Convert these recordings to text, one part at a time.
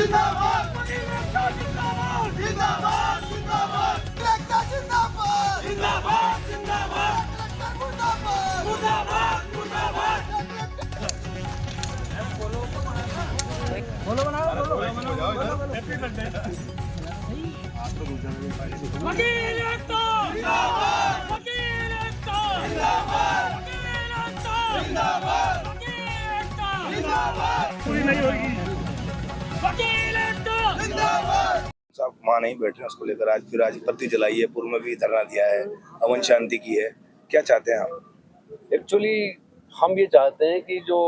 जिंदाबाद जिंदाबाद जिंदाबाद जिंदाबाद जिंदाबाद जिंदाबाद जिंदाबाद मुर्दाबाद मुर्दाबाद बोलो हैप्पी बर्थडे वकील एकता जिंदाबाद वकील एकता जिंदाबाद वकील एकता जिंदाबाद वकील एकता जिंदाबाद पूरी नहीं होगी वकील एकता जिंदाबाद। साहब वहाँ नहीं बैठे हैं, उसको लेकर आज फिर आज प्रति जलाई है, पूर्व में भी धरना दिया है, अमन शांति की है। क्या चाहते हैं आप? एक्चुअली हम ये चाहते हैं कि जो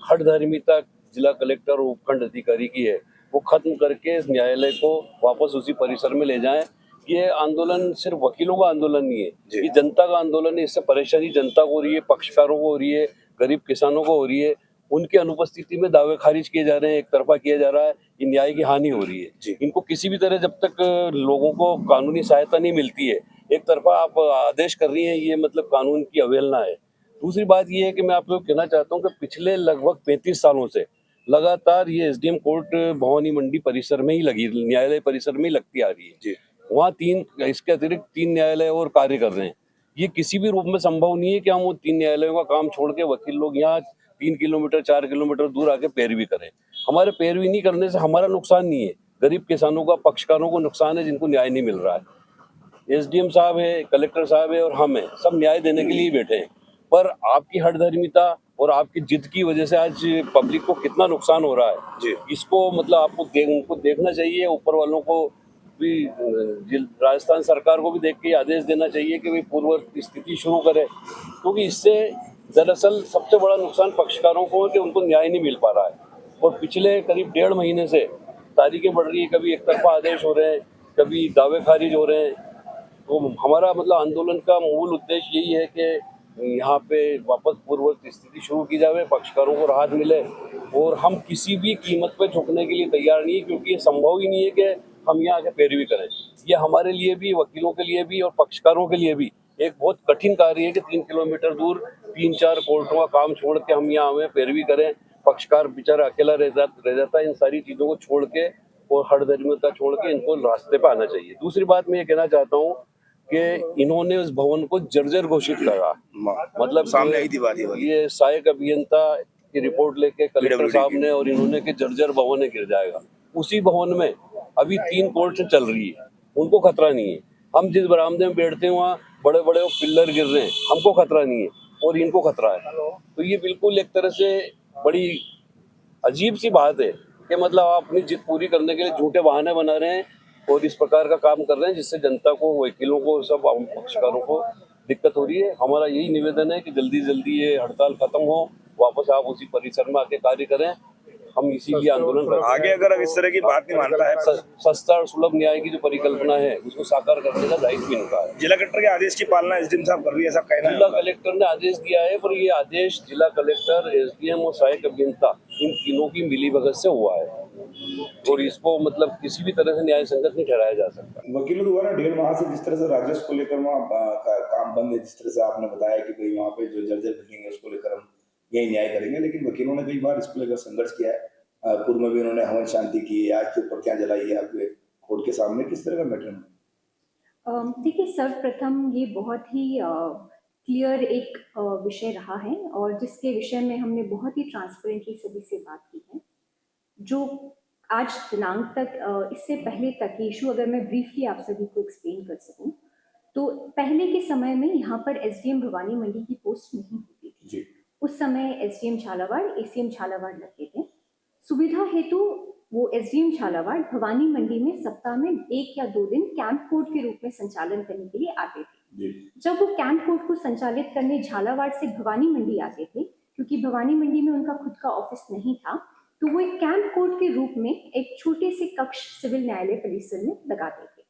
हठधर्मिता जिला कलेक्टर और उपखंड अधिकारी की है वो खत्म करके इस न्यायालय को वापस उसी परिसर में ले जाएं। ये आंदोलन सिर्फ वकीलों का आंदोलन नहीं है, ये जनता का आंदोलन है। इससे परेशानी जनता को हो रही है, पक्षकारों को हो रही है, गरीब किसानों को हो रही है। उनकी अनुपस्थिति में दावे खारिज किए जा रहे हैं, एक तरफा किया जा रहा है, ये न्याय की हानि हो रही है। इनको किसी भी तरह जब तक लोगों को कानूनी सहायता नहीं मिलती है, एक तरफा आप आदेश कर रही हैं, ये मतलब कानून की अवहेलना है। दूसरी बात ये है कि मैं आप लोग कहना चाहता हूँ कि पिछले लगभग 35 सालों से लगातार ये एसडीएम कोर्ट भवानी मंडी परिसर में ही लगी, न्यायालय परिसर में ही लगती आ रही है। वहाँ इसके अतिरिक्त 3 न्यायालय और कार्य कर रहे हैं। ये किसी भी रूप में संभव नहीं है कि हम वो 3 न्यायालयों का काम छोड़ के वकील लोग यहाँ 3 किलोमीटर 4 किलोमीटर दूर आके पैरवी करें। हमारे पैरवी नहीं करने से हमारा नुकसान नहीं है, गरीब किसानों का, पक्षकारों को नुकसान है जिनको न्याय नहीं मिल रहा है। एसडीएम साहब है, कलेक्टर साहब है और हम हैं, सब न्याय देने के लिए बैठे हैं। पर आपकी हठधर्मिता और आपकी जिद की वजह से आज पब्लिक को कितना नुकसान हो रहा है, इसको मतलब आपको उनको देखना चाहिए। ऊपर वालों को भी, राजस्थान सरकार को भी देख के आदेश देना चाहिए कि भाई पूर्व स्थिति शुरू करे, क्योंकि इससे दरअसल सबसे बड़ा नुकसान पक्षकारों को है कि उनको न्याय नहीं मिल पा रहा है। और पिछले करीब 1.5 महीने से तारीखें बढ़ रही है, कभी एक तरफा आदेश हो रहे हैं, कभी दावे खारिज हो रहे हैं। तो हमारा मतलब आंदोलन का मूल उद्देश्य यही है कि यहाँ पे वापस पूर्ववत स्थिति शुरू की जाए, पक्षकारों को राहत मिले। और हम किसी भी कीमत पर झुकने के लिए तैयार नहीं है, क्योंकि ये संभव ही नहीं है कि हम यहाँ आके पैरवी करें। ये हमारे लिए भी, वकीलों के लिए भी और पक्षकारों के लिए भी एक बहुत कठिन कार्य है कि 3 किलोमीटर दूर 3-4 कोर्टों का काम छोड़ के हम यहाँ आए पैरवी करें। पक्षकार बेचारा अकेला रह जाता है। इन सारी चीज़ों को छोड़ के और हठधर्मिता छोड़ के इनको रास्ते पर आना चाहिए। दूसरी बात मैं ये कहना चाहता हूँ कि इन्होंने उस भवन को जर्जर घोषित करा, मतलब सामने आई थी बात ये सहायक अभियंता की रिपोर्ट लेके कलेक्टर साहब ने और इन्होंने के जर्जर भवन गिर जाएगा। उसी भवन में अभी 3 कोर्ट चल रही है, उनको खतरा नहीं है। हम जिस बरामदे में बैठते हैं वहाँ बड़े बड़े पिल्लर गिर रहे हैं, हमको खतरा नहीं है और इनको खतरा है। तो ये बिल्कुल एक तरह से बड़ी अजीब सी बात है कि मतलब आप अपनी जिद पूरी करने के लिए झूठे बहाने बना रहे हैं और इस प्रकार का काम कर रहे हैं, जिससे जनता को, वकीलों को, सब पक्षकारों को दिक्कत हो रही है। हमारा यही निवेदन है कि जल्दी जल्दी ये हड़ताल खत्म हो, वापस आप उसी परिसर में आके कार्य करें। हम इसीलिए आंदोलन कर रहे हैं। आगे अगर इस तरह की बात नहीं मानता है, सस्ता और सुलभ न्याय की जो परिकल्पना है उसको साकार करने का दायित्व भी इनका है। जिला कलेक्टर के आदेश की पालना एसडीएम साहब कर रही है, ऐसा कहना है। जिला कलेक्टर ने आदेश दिया है, पर ये आदेश जिला कलेक्टर, एसडीएम और सहायक अभियंता इन तीनों की मिलीभगत से हुआ है और इसको मतलब किसी भी तरह से न्याय संगत नहीं ठहराया जा सकता। वकीलों द्वारा 1.5 माह से जिस तरह से राजस्व को लेकर वहाँ काम बंद है, जिस तरह से आपने बताया कि भाई वहाँ पे जो जर्जर बिल्डिंग है उसको लेकर हम यही न्याय करेंगे, लेकिन वकीलों ने कई बार इसको लेकर संघर्ष किया है। पूर्व में भी उन्होंने हवन शांति की, आज के ऊपर क्या जलाई है आपके कोर्ट के सामने, किस तरह का मैटर है? देखिए, सर्वप्रथम ये बहुत ही क्लियर एक विषय रहा है और जिसके विषय में हमने बहुत ही ट्रांसपेरेंटली सभी से बात की है। जो आज दिनांक तक, इससे पहले तक इशू अगर मैं ब्रीफली आप सभी को एक्सप्लेन कर सकूं, तो पहले के समय में यहाँ पर एसडीएम भवानी मंडी की पोस्ट नहीं होती थी। उस समय एसडीएम झालावाड़, एसीएम झालावाड़ लगते थे। सुविधा हेतु वो एसडीएम झालावाड़ भवानी मंडी में सप्ताह में 1 या 2 दिन कैंप कोर्ट के रूप में संचालन करने के लिए आते थे। जब वो कैंप कोर्ट को संचालित करने झालावाड़ से भवानी मंडी आते थे, क्योंकि भवानी मंडी में उनका खुद का ऑफिस नहीं था, तो वो एक कैंप कोर्ट के रूप में एक छोटे से कक्ष सिविल न्यायालय परिसर में लगाते थे।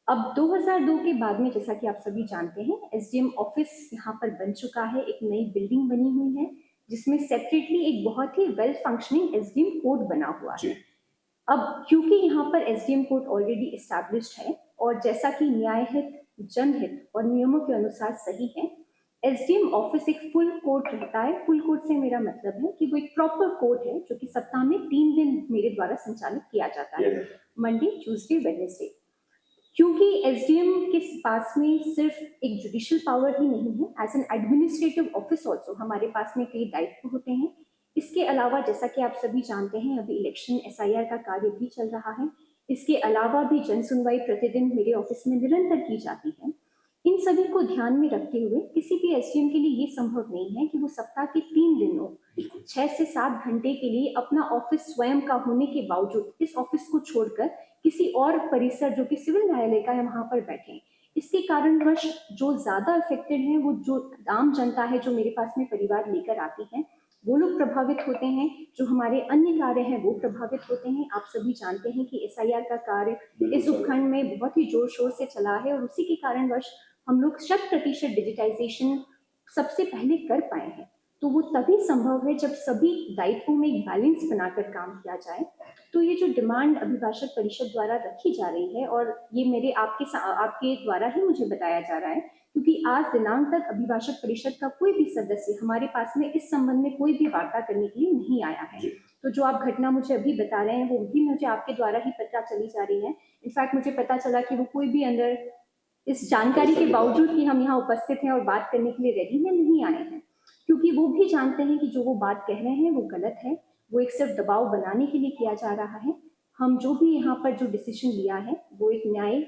अब 2002 के बाद में, जैसा कि आप सभी जानते हैं, एसडीएम ऑफिस यहाँ पर बन चुका है, एक नई बिल्डिंग बनी हुई है जिसमें सेपरेटली एक बहुत ही वेल फंक्शनिंग एसडीएम कोर्ट बना हुआ है। अब क्योंकि यहाँ पर एसडीएम कोर्ट ऑलरेडी एस्टैब्लिश्ड है और जैसा कि न्याय हित, जनहित और नियमों के अनुसार सही है, एसडीएम ऑफिस एक फुल कोर्ट रहता है। फुल कोर्ट से मेरा मतलब है कि वो एक प्रॉपर कोर्ट है जो कि सप्ताह में 3 दिन मेरे द्वारा संचालित किया जाता है, मंडे, ट्यूसडे, वेडनेसडे। क्योंकि एसडीएम के पास में सिर्फ एक जुडिशियल पावर ही नहीं है, as an administrative office also हमारे पास में कई दायित्व होते हैं। इसके अलावा जैसा कि आप सभी जानते हैं, अभी इलेक्शन एसआईआर का कार्य भी चल रहा है। इसके अलावा भी जन सुनवाई प्रतिदिन मेरे ऑफिस में निरंतर की जाती है। इन सभी को ध्यान में रखते हुए किसी भी एसडीएम के लिए ये संभव नहीं है कि वो सप्ताह के 3 दिनों 6 से 7 घंटे के लिए अपना ऑफिस स्वयं का होने के बावजूद इस ऑफिस को छोड़कर किसी और परिसर जो कि सिविल न्यायालय का है वहां पर बैठे। इसके कारणवश जो ज्यादा अफेक्टेड हैं, वो जो आम जनता है जो मेरे पास में परिवार लेकर आती है, वो लोग प्रभावित होते हैं। जो हमारे अन्य कार्य हैं वो प्रभावित होते हैं। आप सभी जानते हैं कि एसआईआर का कार्य इस उपखंड में बहुत ही जोर शोर से चला है और उसी के कारणवश हम लोग 100% डिजिटाइजेशन सबसे पहले कर पाए हैं। तो वो तभी संभव है जब सभी दायित्वों में एक बैलेंस बनाकर काम किया जाए। तो ये जो डिमांड अभिभाषक परिषद द्वारा रखी जा रही है, और ये मेरे आपके द्वारा ही मुझे बताया जा रहा है, क्योंकि आज दिनांक तक अभिभाषक परिषद का कोई भी सदस्य हमारे पास में इस संबंध में कोई भी वार्ता करने के लिए नहीं आया है। तो जो आप घटना मुझे अभी बता रहे हैं वो भी मुझे आपके द्वारा ही पता चली जा रही है। इनफैक्ट मुझे पता चला कि वो कोई भी अंदर इस जानकारी के बावजूद कि हम यहाँ उपस्थित हैं और बात करने के लिए रेडी हैं, नहीं आए हैं, क्योंकि वो भी जानते हैं कि जो वो बात कह रहे हैं वो गलत है। वो एक सिर्फ दबाव बनाने के लिए किया जा रहा है। हम जो भी यहाँ पर जो डिसीजन लिया है वो एक न्याय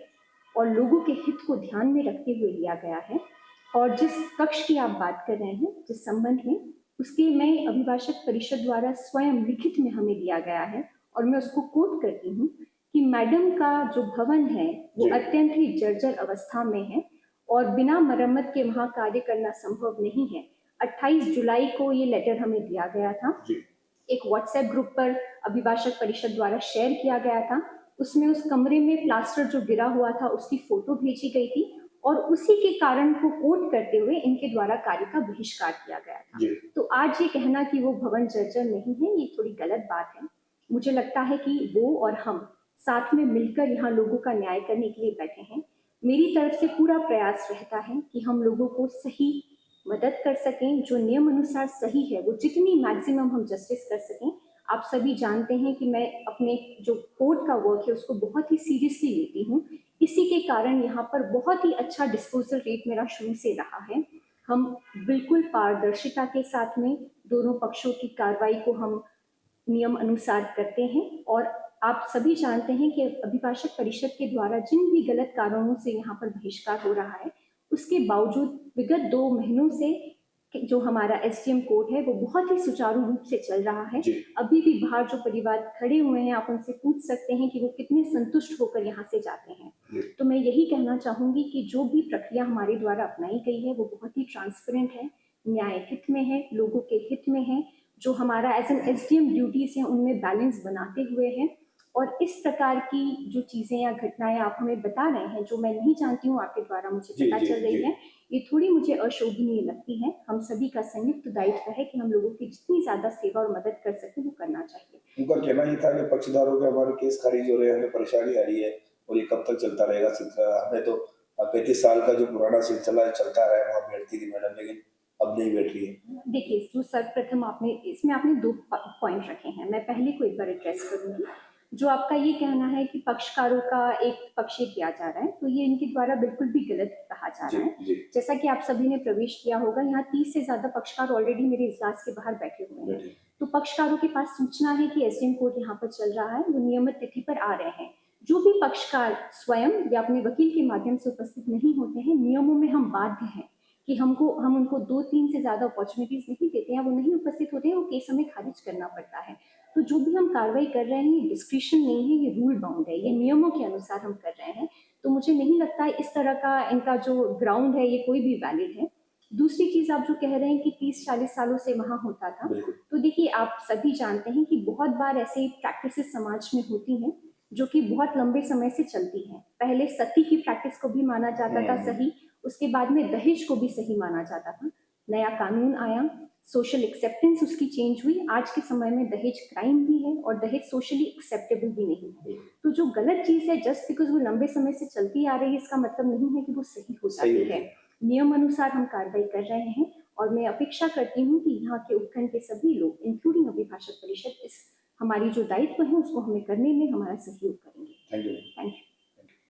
और लोगों के हित को ध्यान में रखते हुए लिया गया है। और जिस कक्ष की आप बात कर रहे हैं, जिस संबंध में, उसके मैं अभिभाषक परिषद द्वारा स्वयं लिखित में हमें दिया गया है और मैं उसको कोट करती हूँ कि मैडम का जो भवन है वो अत्यंत ही जर्जर अवस्था में है और बिना मरम्मत के वहाँ कार्य करना संभव नहीं है। 28 जुलाई को ये लेटर हमें दिया गया था, एक व्हाट्सएप ग्रुप पर अभिभाषक परिषद द्वारा शेयर किया गया था। उसमें उस कमरे में प्लास्टर जो गिरा हुआ था उसकी फोटो भेजी गई थी और उसी के कारण को कोट करते हुए इनके द्वारा कार्य का बहिष्कार किया गया था। तो आज ये कहना कि वो भवन जर्जर नहीं है, ये थोड़ी गलत बात है। मुझे लगता है कि वो और हम साथ में मिलकर यहाँ लोगों का न्याय करने के लिए बैठे हैं। मेरी तरफ से पूरा प्रयास रहता है कि हम लोगों को सही मदद कर सकें, जो नियम अनुसार सही है वो जितनी मैक्सिमम हम जस्टिस कर सकें। आप सभी जानते हैं कि मैं अपने जो कोर्ट का वर्क है उसको बहुत ही सीरियसली लेती हूँ। इसी के कारण यहाँ पर बहुत ही अच्छा डिस्पोजल रेट मेरा शुरू से रहा है। हम बिल्कुल पारदर्शिता के साथ में दोनों पक्षों की कार्रवाई को हम नियम अनुसार करते हैं। और आप सभी जानते हैं कि अभिभाषक परिषद के द्वारा जिन भी गलत कारणों से यहाँ पर बहिष्कार हो रहा है, उसके बावजूद विगत 2 महीनों से जो हमारा एसडीएम कोर्ट है वो बहुत ही सुचारू रूप से चल रहा है। अभी भी बाहर जो परिवार खड़े हुए हैं, आप उनसे पूछ सकते हैं कि वो कितने संतुष्ट होकर यहाँ से जाते हैं। तो मैं यही कहना चाहूंगी कि जो भी प्रक्रिया हमारे द्वारा अपनाई गई है वो बहुत ही ट्रांसपेरेंट है, न्याय हित में है, लोगों के हित में है। जो हमारा एज एन एसडीएम ड्यूटीज हैं उनमें बैलेंस बनाते हुए हैं। और इस प्रकार की जो चीजें या घटनाएं आप हमें बता रहे हैं जो मैं नहीं जानती हूँ, आपके द्वारा मुझे पता चल रही है, ये थोड़ी मुझे अशोभनीय लगती है। हम सभी का संयुक्त दायित्व है कि हम लोगों की जितनी ज्यादा सेवा और मदद कर सके वो करना चाहिए। उनका कहना ये था कि पक्षधारों के हमारे केस खारिज हो रहे हैं, हमें परेशानी आ रही है और ये कब तक चलता रहेगा सिलसिला। हमें तो 35 साल का जो पुराना सिलसिला चलता है, वहाँ बैठती थी मैडम, लेकिन अब नहीं बैठ रही है। देखिए, जो सर्वप्रथम आपने 2 पॉइंट रखे हैं, मैं पहले को एक बार एड्रेस करूंगी। जो आपका ये कहना है कि पक्षकारों का एक पक्ष किया जा रहा है, तो ये इनके द्वारा बिल्कुल भी गलत कहा जा रहा है। जैसा कि आप सभी ने प्रवेश किया होगा, यहाँ 30 से ज्यादा पक्षकार ऑलरेडी मेरे इजलास के बाहर बैठे हुए हैं। तो पक्षकारों के पास सूचना है कि एसडीएम कोर्ट यहाँ पर चल रहा है, वो नियमित तिथि पर आ रहे हैं। जो भी पक्षकार स्वयं या अपने वकील के माध्यम से उपस्थित नहीं होते हैं, नियमों में हम बाध्य हैं कि हम उनको 2-3 से ज्यादा अपॉर्चुनिटीज नहीं देते हैं, वो नहीं उपस्थित होते हैं, वो केस हमें खारिज करना पड़ता है। तो जो भी हम कार्रवाई कर रहे हैं ये डिस्क्रिप्शन नहीं है, ये रूल बाउंड है, ये नियमों के अनुसार हम कर रहे हैं। तो मुझे नहीं लगता है इस तरह का इनका जो ग्राउंड है ये कोई भी वैलिड है। दूसरी चीज, आप जो कह रहे हैं कि 30-40 सालों से वहां होता था, तो देखिए आप सभी जानते हैं कि बहुत बार ऐसे प्रैक्टिसेस समाज में होती हैं जो कि बहुत लंबे समय से चलती हैं। पहले सती की प्रैक्टिस को भी माना जाता था सही, उसके बाद में दहेज को भी सही माना जाता था। नया कानून आया, सोशल एक्सेप्टेंस उसकी चेंज हुई। आज के समय में दहेज क्राइम भी है और दहेज सोशली एक्सेप्टेबल भी नहीं है। तो जो गलत चीज है, जस्ट बिकॉज वो लंबे समय से चलती आ रही है, इसका मतलब नहीं है कि वो सही हो जाती है। नियम अनुसार हम कार्रवाई कर रहे हैं और मैं अपेक्षा करती हूँ कि यहाँ के उपखंड के सभी लोग इंक्लूडिंग अभिभाषक परिषद इस हमारी जो दायित्व है उसको हमें करने में हमारा सहयोग करेंगे। Thank you. Thank you.